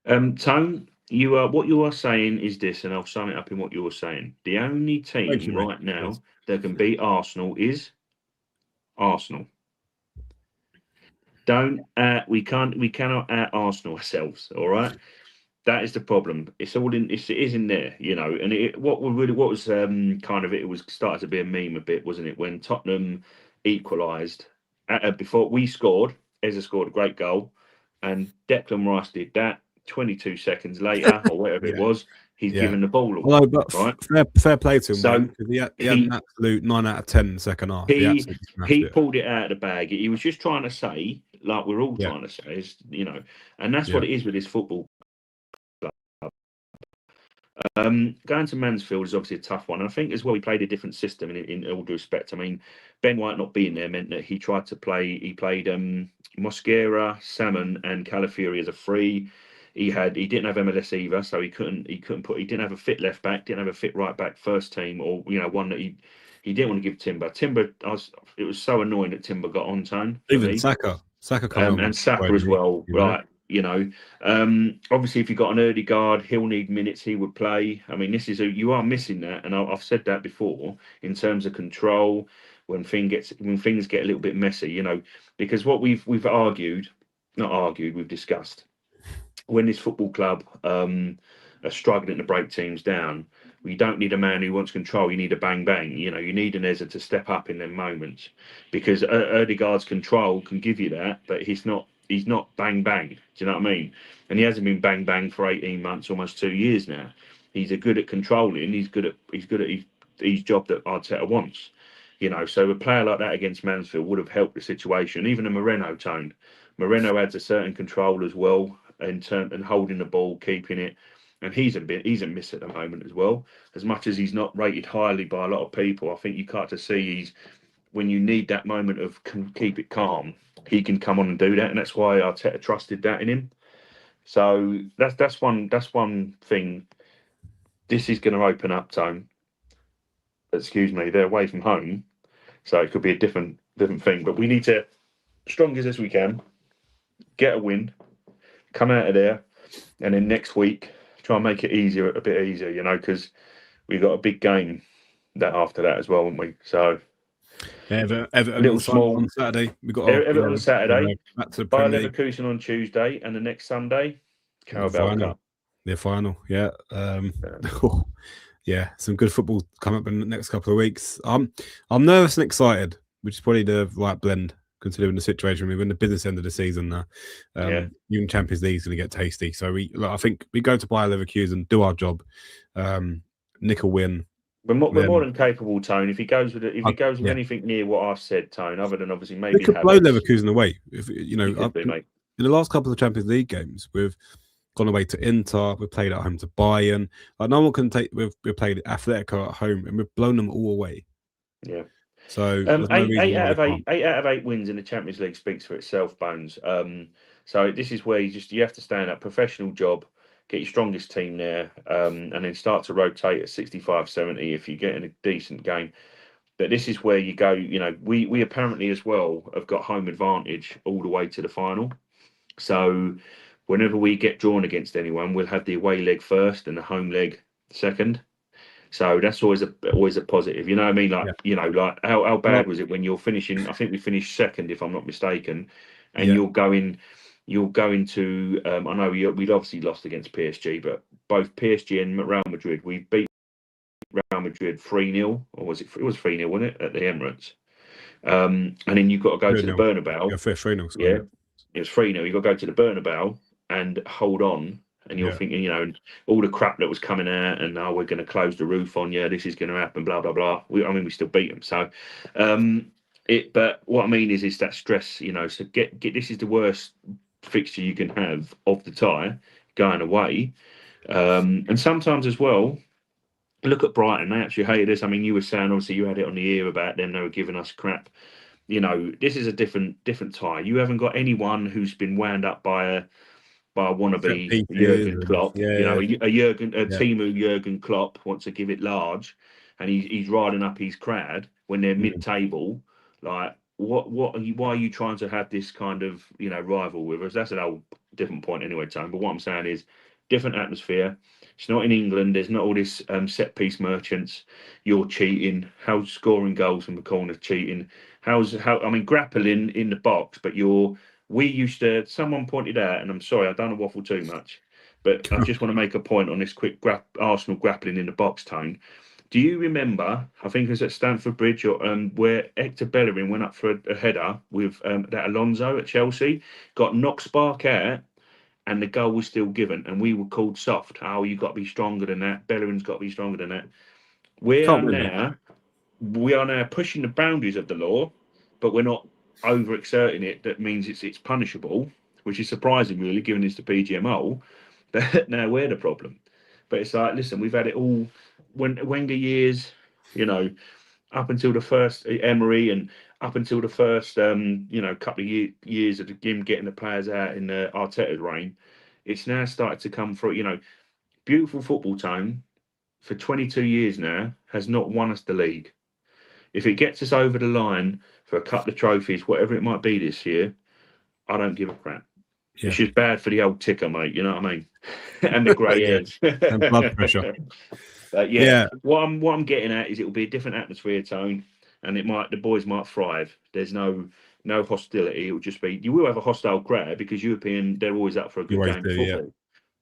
Tone, what you are saying is this, and I'll sum it up in what you were saying. The only team right now that can beat Arsenal is Arsenal. We cannot out Arsenal ourselves. All right, that is the problem. It is in there, And what was kind of it was started to be a meme a bit, wasn't it? When Tottenham equalised before we scored, Eza scored a great goal, and Declan Rice did that. 22 seconds later, or whatever it was, he's given the ball away. Well, but right? Fair play to him. So he had an absolute 9 out of 10 second half. He pulled it out of the bag. He was just trying to say, like we're all trying to say, and that's what it is with this football. Going to Mansfield is obviously a tough one. And I think as well, he played a different system in all due respect. I mean, Ben White not being there meant that he tried to play. He played Mosquera, Salmon, and Calafiori as a free. He didn't have MLS either, so he didn't have a fit left back, didn't have a fit right back first team, or one that he didn't want to give Timber. It was so annoying that Timber got on Tone. Even Saka coming and Saka as well, right? Obviously, if you've got an Ødegaard, he'll need minutes. He would play. I mean, you are missing that, and I've said that before in terms of control when things get a little bit messy, because what we've discussed when this football club are struggling to break teams down. You don't need a man who wants control. You need a bang bang. You need an Eza to step up in them moments, because Ødegaard's control can give you that, but he's not bang bang. Do you know what I mean? And he hasn't been bang bang for 18 months, almost 2 years now. He's good at controlling. He's good at his job that Arteta wants. So a player like that against Mansfield would have helped the situation. Even a Moreno tone. Moreno adds a certain control as well and holding the ball, keeping it. And he's a miss at the moment as well. As much as he's not rated highly by a lot of people, I think you can't to see when you need that moment of keep it calm, he can come on and do that, and that's why Arteta trusted that in him. So that's one thing. This is going to open up, Tone. Excuse me, they're away from home, so it could be a different thing. But we need to, strong as we can, get a win, come out of there, and then next week try and make it a bit easier, because we've got a big game after that as well, haven't we? So Everton on Saturday. We got Everton on Saturday. Back to the Bayer Leverkusen on Tuesday, and the next Sunday, Carabao Cup. The final, yeah. Yeah, some good football coming up in the next couple of weeks. I'm nervous and excited, which is probably the right blend considering the situation. We're in the business end of the season now. Even Champions League is going to get tasty. So I think we go to Bayer Leverkusen, do our job, nick a win. We're more than capable, Tone. If he goes with anything near what I've said, Tone, other than obviously maybe we could blow Leverkusen away. If in the last couple of Champions League games, we've gone away to Inter, we played at home to Bayern. Like no one can take. We've played Atletico at home, and we've blown them all away. Yeah. So 8 out of 8 wins in the Champions League speaks for itself, Bones. So this is where you have to stand up, professional job, get your strongest team there, and then start to rotate at 65, 70 if you get in a decent game. But this is where you go. We apparently as well have got home advantage all the way to the final. So whenever we get drawn against anyone, we'll have the away leg first and the home leg second. So that's always a positive. You know what I mean? Like like how bad was it when you're finishing? I think we finished second, if I'm not mistaken, and you're going to. I know we'd obviously lost against PSG, but both PSG and Real Madrid, we beat Real Madrid 3-0, or was it? It was 3-0, wasn't it, at the Emirates? And then you've got to go to the Bernabeu. Yeah, 3-0. Yeah, it was 3-0. You've got to go to the Bernabeu and hold on. And you're thinking, all the crap that was coming out, and we're going to close the roof on you. This is going to happen. Blah blah blah. We still beat them. So, but what I mean is that stress. So get this is the worst fixture you can have of the tie going away, and sometimes as well. Look at Brighton. They actually hated us. I mean, you were saying obviously you had it on the ear about them. They were giving us crap. This is a different tie. You haven't got anyone who's been wound up by a wannabe Jurgen Klopp. Timu Jurgen Klopp wants to give it large, and he's riding up his crowd when they're mid-table. Like, why are you trying to have this kind of rival with us? That's an old different point anyway, Tone. But what I'm saying is different atmosphere. It's not in England. There's not all this set piece merchants. You're cheating. How's scoring goals from the corner cheating? Grappling in the box, but someone pointed out, and I'm sorry, I don't want to waffle too much, but I just want to make a point on this quick Arsenal grappling in the box, Tone. Do you remember, I think it was at Stamford Bridge, where Hector Bellerin went up for a header with that Alonso at Chelsea, got knocked spark out, and the goal was still given, and we were called soft. Oh, you've got to be stronger than that. Bellerin's got to be stronger than that. We are now pushing the boundaries of the law, but we're not overexerting it. That means it's punishable, which is surprising, really, given it's the PGMO. But now we're the problem. But it's like, listen, we've had it all. When Wenger years, up until the first Emery, and up until the first, couple of years of the game getting the players out in Arteta's reign, it's now started to come through. Beautiful football, Tone, for 22 years now has not won us the league. If it gets us over the line for a couple of trophies, whatever it might be this year, I don't give a crap. Yeah. It's just bad for the old ticker, mate. You know what I mean? And the grey hairs and blood pressure. What I'm getting at is it will be a different atmosphere, Tone, and the boys might thrive. There's no hostility. It will just be, you will have a hostile crowd because they're always up for a good game of football. Yeah.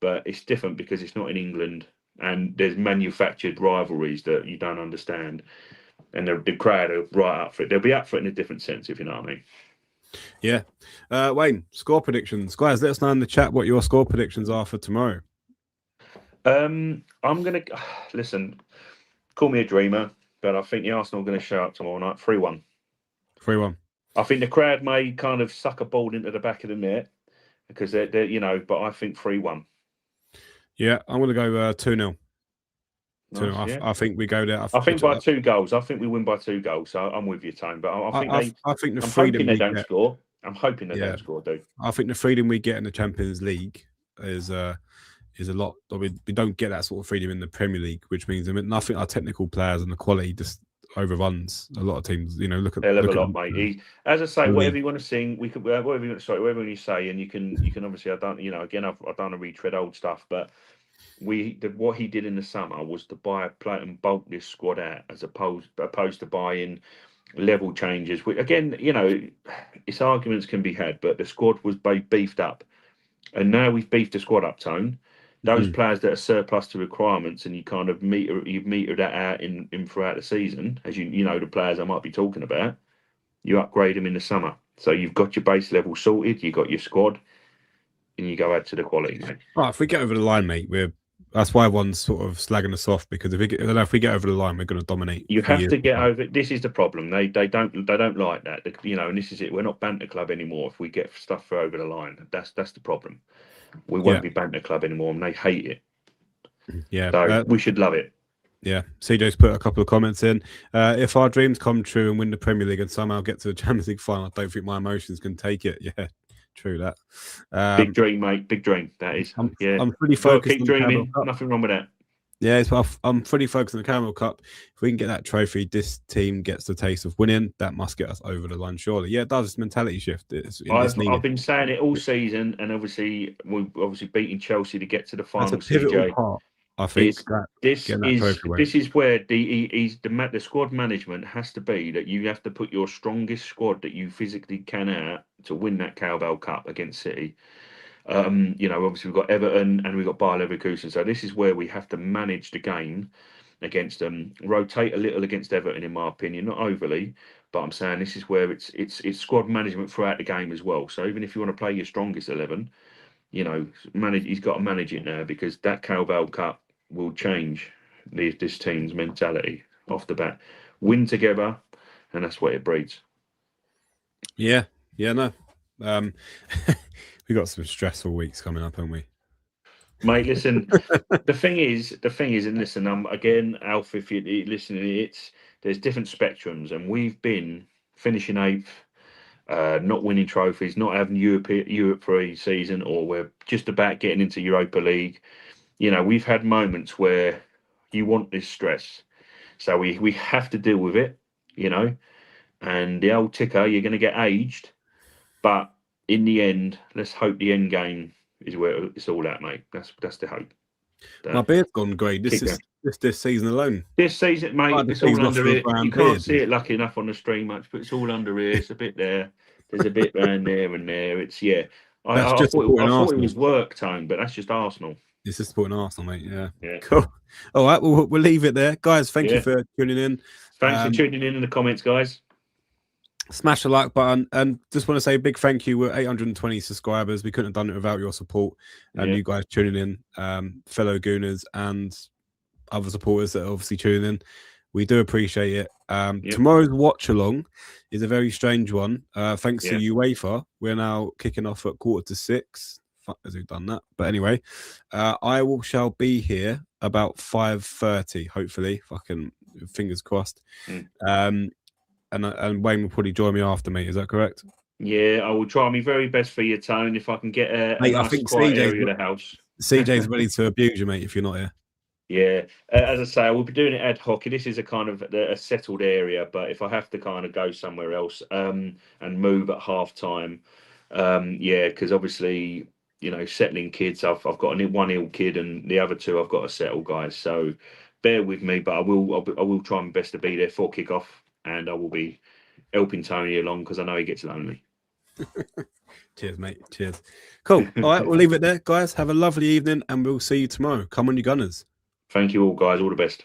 But it's different because it's not in England, and there's manufactured rivalries that you don't understand. And the crowd are right up for it. They'll be up for it in a different sense, if you know what I mean. Yeah. Wayne, score predictions. Guys, let us know in the chat what your score predictions are for tomorrow. I'm going to... Listen, call me a dreamer, but I think the Arsenal are going to show up tomorrow night. 3-1. 3-1. I think the crowd may kind of suck a ball into the back of the net because they're but I think 3-1. Yeah, I'm going to go 2-0. Nice, I think we go there. I think by 2 goals. I think we win by 2 goals. So I'm with you, Tone. But I think the freedom they don't score. I'm hoping they don't score, dude. I think the freedom we get in the Champions League is a lot. I mean, we don't get that sort of freedom in the Premier League, which means nothing. Our technical players and the quality just overruns a lot of teams. Look at a lot, mate. As I say, whatever you want to sing, we could whatever you say, and you can obviously. I don't, again, I don't want to retread old stuff, but. What he did in the summer was to buy a plate and bulk this squad out, as opposed to buying level changes. Which, again, its arguments can be had, but the squad was beefed up, and now we've beefed the squad up, Tone. Those players that are surplus to requirements, and you kind of meter that out in throughout the season, as the players I might be talking about, you upgrade them in the summer. So you've got your base level sorted, you got your squad, and you go add to the quality, mate. Right, if we get over the line, mate, that's why everyone's sort of slagging us off, because if we get over the line, we're going to dominate. You have to get over. This is the problem. They don't like that. And this is it. We're not banter club anymore. If we get stuff over the line, that's the problem. We won't be banter club anymore, and they hate it. Yeah, so we should love it. Yeah, CJ's put a couple of comments in. If our dreams come true and win the Premier League and somehow get to the Champions League final, I don't think my emotions can take it. Yeah, True that. Big dream, mate. Big dream. That is. I'm Gotta pretty focused keep on the Carabao dreaming. Cup. Nothing wrong with that. Yeah, I'm pretty focused on the Carabao Cup. If we can get that trophy, this team gets the taste of winning. That must get us over the line, surely. Yeah, it does. It's mentality shift. I've been saying it all season, and obviously we're beating Chelsea to get to the That's final. a pivotal CJ, part, I think. Getting that trophy away. this is where the squad management has to be that you have to put your strongest squad that you physically can out to win that Carabao Cup against City. Obviously we've got Everton and we've got Bayer Leverkusen, so this is where we have to manage the game against them. Rotate a little against Everton, in my opinion, not overly, but I'm saying this is where it's squad management throughout the game as well. So even if you want to play your strongest 11, he's got to manage it now, because that Carabao Cup will change this team's mentality off the bat. Win together, and that's what it breeds. Yeah, no. We got some stressful weeks coming up, haven't we? Mate, listen. the thing is, and listen, again, Alf, if you're listening, there's different spectrums, and we've been finishing 8th, not winning trophies, not having Europe for a season, or we're just about getting into Europa League. We've had moments where you want this stress, so we have to deal with it. And the old ticker, you're going to get aged, but in the end, let's hope the end game is where it's all at, mate. That's the hope. My beard's gone grey. This season alone. This season, mate, it's all under here. You can't see it lucky enough on the stream much, but it's all under here. It's a bit there. There's a bit around there and there. It's I thought it was work time, but that's just Arsenal. It's just supporting Arsenal, mate. Yeah. Cool. All right, we'll leave it there, guys. Thank you for tuning in. Thanks for tuning in the comments, guys. Smash the like button, and just want to say a big thank you. We're 820 subscribers. We couldn't have done it without your support and you guys tuning in, fellow Gooners and other supporters that are obviously tuning in. We do appreciate it. Tomorrow's watch along is a very strange one. Thanks to UEFA, we're now kicking off at 5:45. Fuck, has who done that? But anyway, shall be here about 5:30. Hopefully, fucking fingers crossed. And Wayne will probably join me after me. Is that correct? Yeah, I will try my very best for you, Tone. If I can get a nice quiet area of the house. CJ's ready to abuse you, mate, if you're not here. Yeah, as I say, I will be doing it ad hoc. This is a kind of a settled area, but if I have to kind of go somewhere else and move at half time, because obviously, settling kids. I've got one ill kid, and the other two I've got to settle, guys. So bear with me, but I will try my best to be there for kickoff. And I will be helping Tony along because I know he gets lonely. Cheers, mate. Cheers. Cool. All right, we'll leave it there, guys. Have a lovely evening, and we'll see you tomorrow. Come on, you Gunners. Thank you all, guys. All the best.